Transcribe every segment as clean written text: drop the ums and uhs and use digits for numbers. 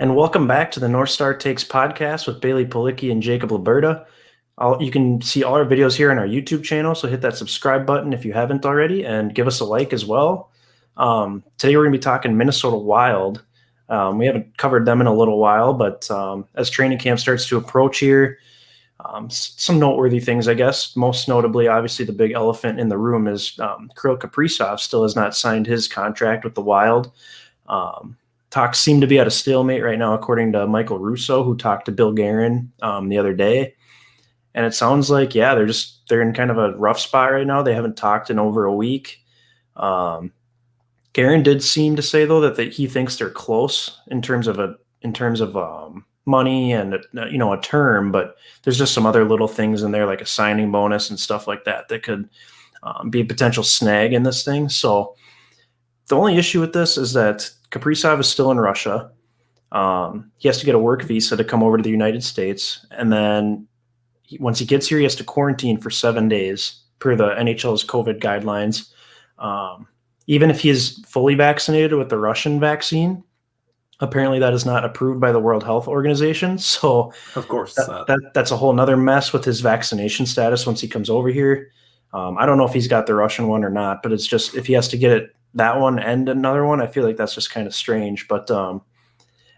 and welcome back to the North Star Takes podcast with Bailey Palicki and Jacob Liberta. You can see all our videos here on our YouTube channel, so hit that subscribe button if you haven't already, and give us a like as well. Today we're going to be talking Minnesota Wild. We haven't covered them in a little while, but as training camp starts to approach here, some noteworthy things, I guess. Most notably, obviously, the big elephant in the room is Kirill Kaprizov still has not signed his contract with the Wild. Talks seem to be at a stalemate right now, according to Michael Russo, who talked to Bill Guerin the other day. And it sounds like, they're in kind of a rough spot right now. They haven't talked in over a week. Guerin did seem to say, though, that he thinks they're close in terms of money and a term, but there's just some other little things in there, like a signing bonus and stuff like that could be a potential snag in this thing. So the only issue with this is that Kaprizov is still in Russia. He has to get a work visa to come over to the United States. And then once he gets here, he has to quarantine for 7 days per the NHL's COVID guidelines. Even if he is fully vaccinated with the Russian vaccine, apparently that is not approved by the World Health Organization. So of course, that's a whole nother mess with his vaccination status once he comes over here. I don't know if he's got the Russian one or not, but it's just if he has to get it, that one and another one, I feel like that's just kind of strange. But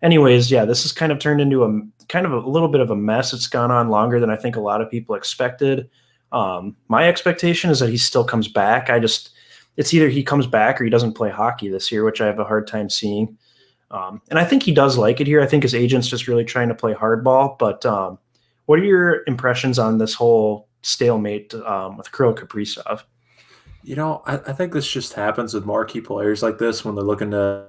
anyways, this has kind of turned into a little bit of a mess. It's gone on longer than I think a lot of people expected. My expectation is that he still comes back. It's either he comes back or he doesn't play hockey this year, which I have a hard time seeing. And I think he does like it here. I think his agent's just really trying to play hardball. But what are your impressions on this whole stalemate with Kirill Kaprizov? I think this just happens with marquee players like this when they're looking to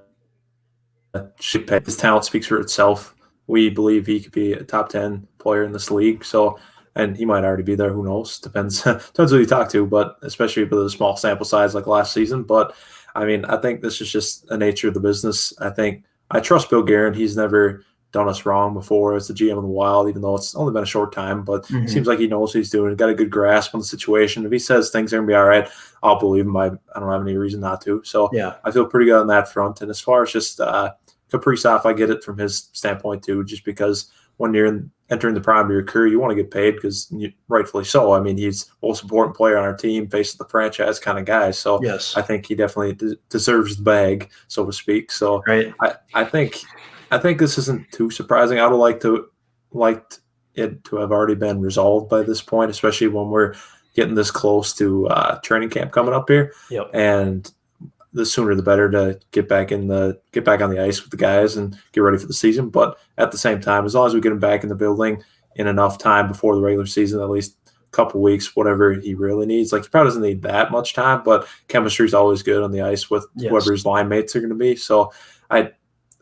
ship pay. His talent speaks for itself. We believe he could be a top 10 player in this league. So, and he might already be there. Who knows? Depends who you talk to, but especially with a small sample size like last season. But I mean, I think this is just the nature of the business. I trust Bill Guerin. He's never done us wrong before as the GM of the Wild, even though it's only been a short time, but it seems like he knows what he's doing. He's got a good grasp on the situation. If he says things are going to be all right, I'll believe him. I don't have any reason not to. So I feel pretty good on that front. And as far as just Kaprizov, I get it from his standpoint too, just because when you're entering the prime of your career, you want to get paid because rightfully so. I mean, he's the most important player on our team, face of the franchise kind of guy. So yes. I think he definitely deserves the bag, so to speak. So right. I think this isn't too surprising. I would have liked it to have already been resolved by this point, especially when we're getting this close to training camp coming up here. Yep. And the sooner the better to get back on the ice with the guys and get ready for the season. But at the same time, as long as we get him back in the building in enough time before the regular season, at least a couple weeks, whatever he really needs. Like, he probably doesn't need that much time, but chemistry is always good on the ice with whoever his line mates are going to be. So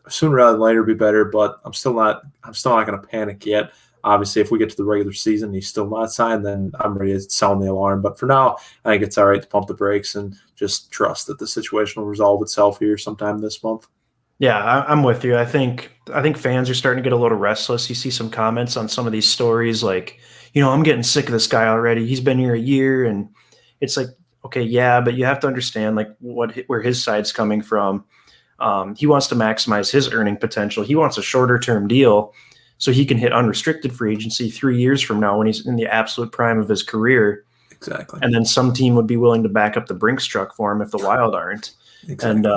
sooner rather than later be better, but I'm still not going to panic yet. Obviously, if we get to the regular season and he's still not signed, then I'm ready to sound the alarm. But for now, I think it's all right to pump the brakes and just trust that the situation will resolve itself here sometime this month. Yeah, I'm with you. I think fans are starting to get a little restless. You see some comments on some of these stories like, I'm getting sick of this guy already. He's been here a year, and it's like, okay, yeah, but you have to understand like where his side's coming from. He wants to maximize his earning potential. He wants a shorter term deal so he can hit unrestricted free agency 3 years from now when he's in the absolute prime of his career. Exactly. And then some team would be willing to back up the Brinks truck for him if the Wild aren't. Exactly.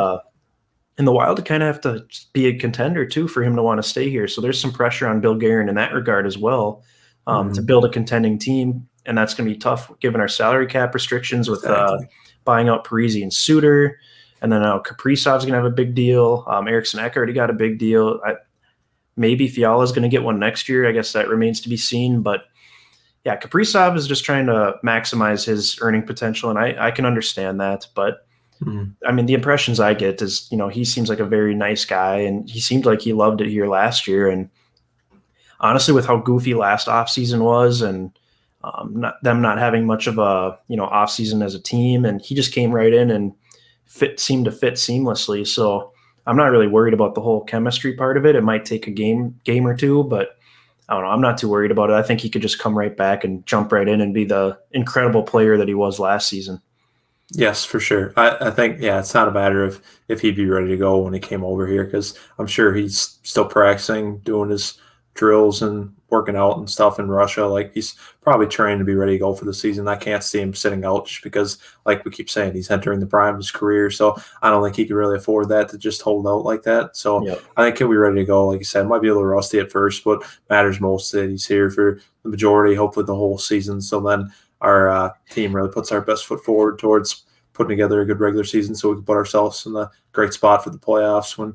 And the Wild kind of have to be a contender too for him to want to stay here. So there's some pressure on Bill Guerin in that regard as well, to build a contending team. And that's going to be tough given our salary cap restrictions with buying out Parise and Suter. And then Kaprizov's going to have a big deal. Eriksson Ek already got a big deal. Maybe Fiala's going to get one next year. I guess that remains to be seen. But yeah, Kaprizov is just trying to maximize his earning potential, and I can understand that. But I mean, the impressions I get is, he seems like a very nice guy, and he seemed like he loved it here last year. And honestly, with how goofy last offseason was, and them not having much of a offseason as a team, and he just came right in and seemed to fit seamlessly. So I'm not really worried about the whole chemistry part of it. It might take a game or two, but I don't know. I'm not too worried about it. I think he could just come right back and jump right in and be the incredible player that he was last season. Yes, for sure. I think, yeah, it's not a matter of if he'd be ready to go when he came over here, because I'm sure he's still practicing, doing his drills and working out and stuff in Russia. Like, he's probably training to be ready to go for the season. I can't see him sitting out just because, like we keep saying, he's entering the prime of his career. So I don't think he can really afford that to just hold out like that. So Yep. I think he'll be ready to go. Like you said, might be a little rusty at first, but matters most that he's here for the majority, hopefully the whole season. So then our team really puts our best foot forward towards putting together a good regular season so we can put ourselves in a great spot for the playoffs when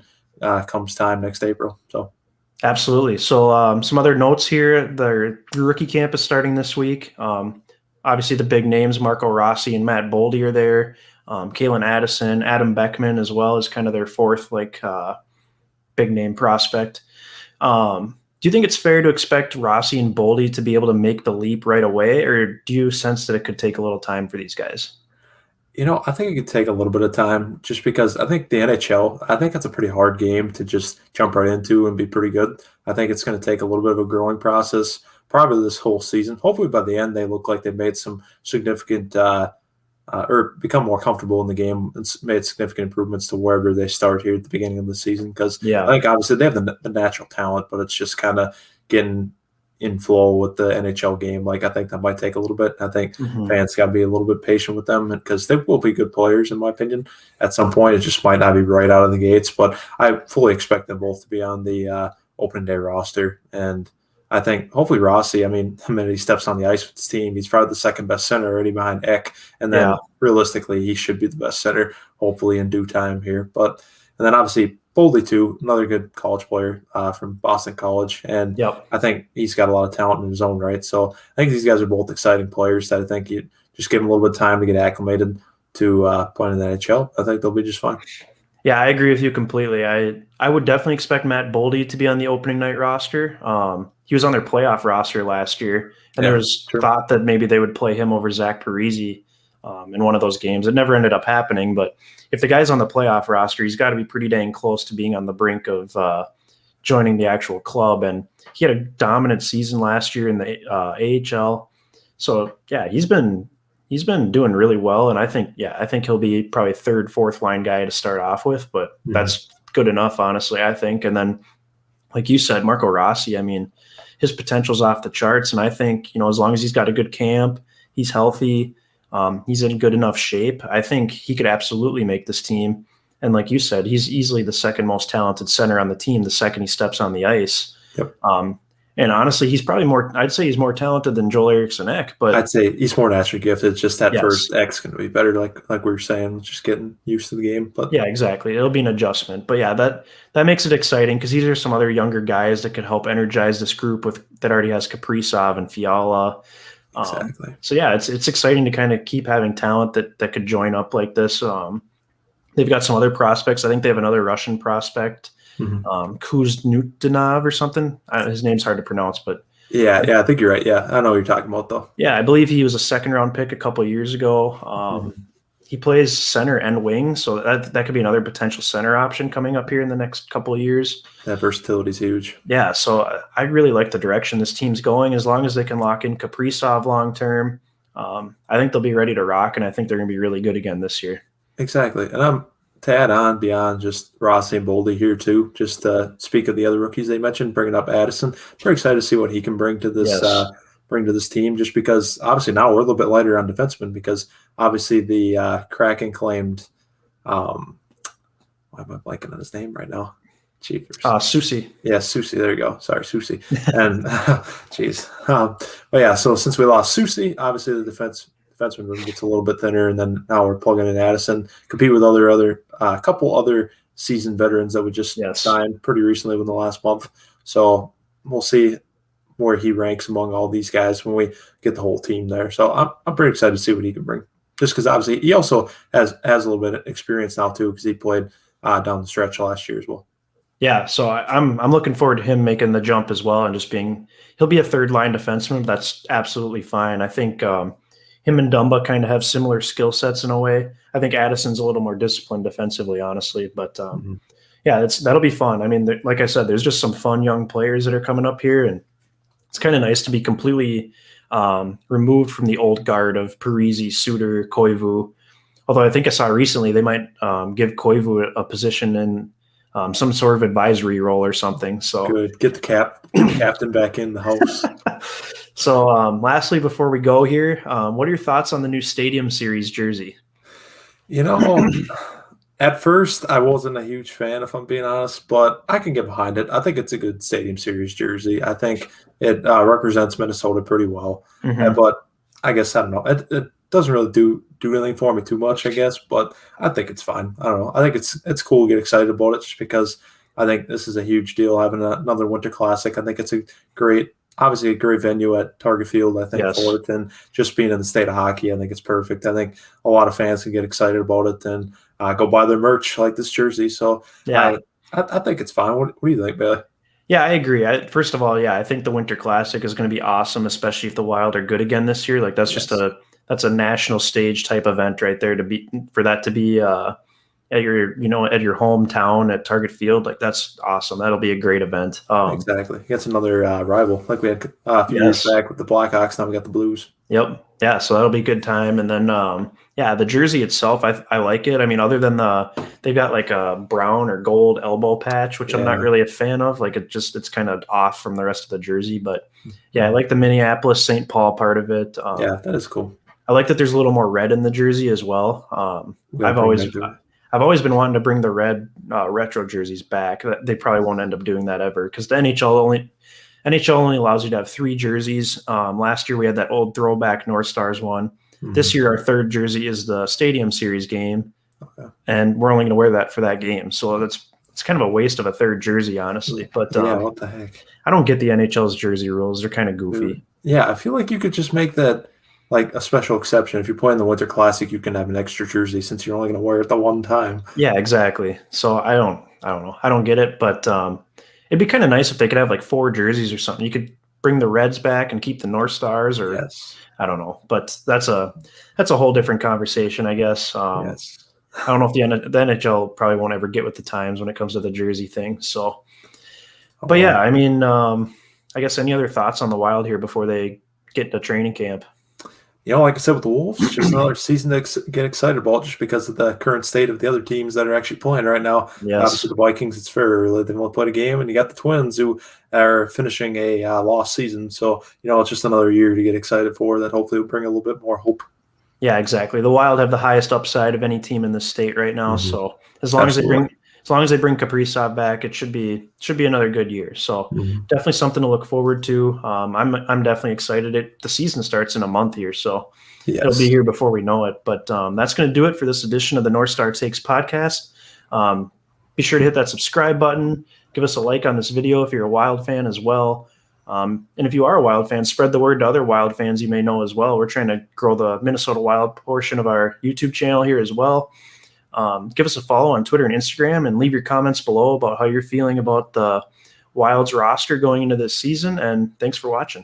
comes time next April. So Absolutely. So some other notes here. The rookie camp is starting this week. Obviously, the big names, Marco Rossi and Matt Boldy are there. Kalen Addison, Adam Beckman as well is kind of their fourth big name prospect. Do you think it's fair to expect Rossi and Boldy to be able to make the leap right away, or do you sense that it could take a little time for these guys? I think it could take a little bit of time just because I think the NHL, I think it's a pretty hard game to just jump right into and be pretty good. I think it's going to take a little bit of a growing process, probably this whole season. Hopefully by the end, they look like they've made some significant or become more comfortable in the game and made significant improvements to wherever they start here at the beginning of the season. Because I Yeah. think obviously they have the natural talent, but it's just kind of getting in flow with the NHL game. Like I think that might take a little bit. I think Hmm. fans got to be a little bit patient with them because they will be good players in my opinion. At some point, it just might not be right out of the gates, but I fully expect them both to be on the opening day roster. And I think hopefully Rossi, I mean, the minute he steps on the ice with his team, he's probably the second best center already behind Eck. And Yeah. then realistically, he should be the best center, hopefully in due time here. And then obviously Boldy too, another good college player from Boston College. And Yep. I think he's got a lot of talent in his own right. So I think these guys are both exciting players that I think you just give them a little bit of time to get acclimated to playing in the NHL. I think they'll be just fine. Yeah, I agree with you completely. I would definitely expect Matt Boldy to be on the opening night roster. He was on their playoff roster last year, and there Yeah, was true. thought that maybe they would play him over Zach Parise in one of those games. It never ended up happening, but if the guy's on the playoff roster, he's got to be pretty dang close to being on the brink of joining the actual club. And he had a dominant season last year in the AHL. So yeah, he's been doing really well, and I think he'll be probably third, fourth line guy to start off with, but Mm-hmm. that's good enough, honestly, I think. And then, like you said, Marco Rossi, I mean, his potential's off the charts, and I think as long as he's got a good camp, he's healthy, he's in good enough shape. I think he could absolutely make this team. And like you said, he's easily the second most talented center on the team the second he steps on the ice. Yep. And honestly, he's probably more. I'd say he's more talented than Joel Eriksson Ek, I'd but say he's more naturally gifted. Just that yes. first X going to be better, like we were saying, just getting used to the game. But Yeah, exactly. It'll be an adjustment, but yeah, that makes it exciting because these are some other younger guys that could help energize this group with that already has Kaprizov and Fiala. exactly. So yeah, it's exciting to kind of keep having talent that could join up like this. They've got some other prospects. I think they have another Russian prospect, Mm-hmm. Kuznetsov or something. His name's hard to pronounce, but Yeah, I think you're right. Yeah, I know what you're talking about though. yeah, I believe he was a second round pick a couple of years ago. Mm-hmm. He plays center and wing, so that could be another potential center option coming up here in the next couple of years. That versatility is huge. Yeah, so I really like the direction this team's going. As long as they can lock in Kaprizov long term, I think they'll be ready to rock, and I think they're going to be really good again this year. Exactly. And I'm to add on beyond just Rossi and Boldy here too, just to speak of the other rookies they mentioned, bringing up Addison. Very excited to see what he can Yes. bring to this team, just because obviously now we're a little bit lighter on defensemen because obviously the Kraken claimed why am I blanking on his name right now? Cheapers. Susi. Yeah, Susie. There you go. Sorry, Susie. And jeez. But yeah, so since we lost Susie, obviously the defenseman room gets a little bit thinner, and then now we're plugging in Addison, compete with other couple other seasoned veterans that we just Yes. signed pretty recently within the last month. So we'll see where he ranks among all these guys when we get the whole team there. So I'm pretty excited to see what he can bring. Just because obviously he also has a little bit of experience now too, because he played down the stretch last year as well. Yeah, so I'm looking forward to him making the jump as well, and he'll be a third line defenseman. That's absolutely fine. I think him and Dumba kind of have similar skill sets in a way. I think Addison's a little more disciplined defensively, honestly, but Mm-hmm. yeah, that'll be fun. I mean, like I said, there's just some fun young players that are coming up here, and it's kind of nice to be completely removed from the old guard of Parisi, Suter, Koivu. Although I think I saw recently they might give Koivu a position in some sort of advisory role or something. So Good. Get the captain back in the house. So, lastly, before we go here, what are your thoughts on the new Stadium Series jersey? You know, at first I wasn't a huge fan, if I'm being honest, but I can get behind it. I think it's a good Stadium Series jersey. I think it represents Minnesota pretty well. Mm-hmm. But I guess I don't know. It doesn't really do anything for me too much, I guess. But I think it's fine. I don't know. I think it's cool to get excited about it, just because I think this is a huge deal having another Winter Classic. I think it's obviously a great venue at Target Field. I think Yes. for it, and just being in the state of hockey, I think it's perfect. I think a lot of fans can get excited about it and go buy their merch like this jersey. So Yeah. I think it's fine. What do you think, Bailey? Yeah, I agree. First of all, yeah, I think the Winter Classic is going to be awesome, especially if the Wild are good again this year. Like Yes, that's a national stage type event right there for that to be at your hometown at Target Field. Like that's awesome. That'll be a great event. exactly. It's another rival like we had a few years Yes. back with the Blackhawks. Now we got the Blues. Yep. Yeah. So that'll be a good time. And then, yeah, the jersey itself, I like it. I mean, other than they've got like a brown or gold elbow patch, which I'm not Yeah. really a fan of. Like it's kind of off from the rest of the jersey. But yeah, I Mhm. like the Minneapolis St. Paul part of it. Yeah, that is cool. I like that there's a little more red in the jersey as well. We gotta I've bring always, that to it. I've always been wanting to bring the red retro jerseys back. They probably won't end up doing that ever because the NHL only allows you to have 3 jerseys. Last year we had that old throwback North Stars one. This Mhm. year our third jersey is the Stadium Series game, Okay. and we're only going to wear that for that game. So it's kind of a waste of a third jersey, honestly. But Yeah, what the heck? I don't get the NHL's jersey rules; they're kind of goofy. Yeah, I feel like you could just make that like a special exception. If you're playing the Winter Classic, you can have an extra jersey since you're only going to wear it the one time. Yeah, exactly. So I don't know. I don't get it, but it'd be kind of nice if they could have like 4 jerseys or something. You could bring the Reds back and keep the North Stars, or Yes. I don't know. But that's a whole different conversation, I guess. Yes. I don't know if the NHL probably won't ever get with the times when it comes to the jersey thing. So, Oh, but yeah, well. I mean, I guess any other thoughts on the Wild here before they get into training camp? Like I said with the Wolves, just another season to get excited about just because of the current state of the other teams that are actually playing right now. Yes. Obviously, the Vikings, it's very early. They've only played a game, and you got the Twins who are finishing a lost season. So, it's just another year to get excited for that hopefully will bring a little bit more hope. Yeah, exactly. The Wild have the highest upside of any team in the state right now. Mhm. So as long as they Absolutely. bring Kaprizov back, it should be another good year. So Mhm. definitely something to look forward to. I'm definitely excited. The season starts in a month here, so it'll be Yes. here before we know it. But that's going to do it for this edition of the North Star Takes podcast. Be sure to hit that subscribe button. Give us a like on this video if you're a Wild fan as well. And if you are a Wild fan, spread the word to other Wild fans you may know as well. We're trying to grow the Minnesota Wild portion of our YouTube channel here as well. Give us a follow on Twitter and Instagram, and leave your comments below about how you're feeling about the Wild's roster going into this season. And thanks for watching.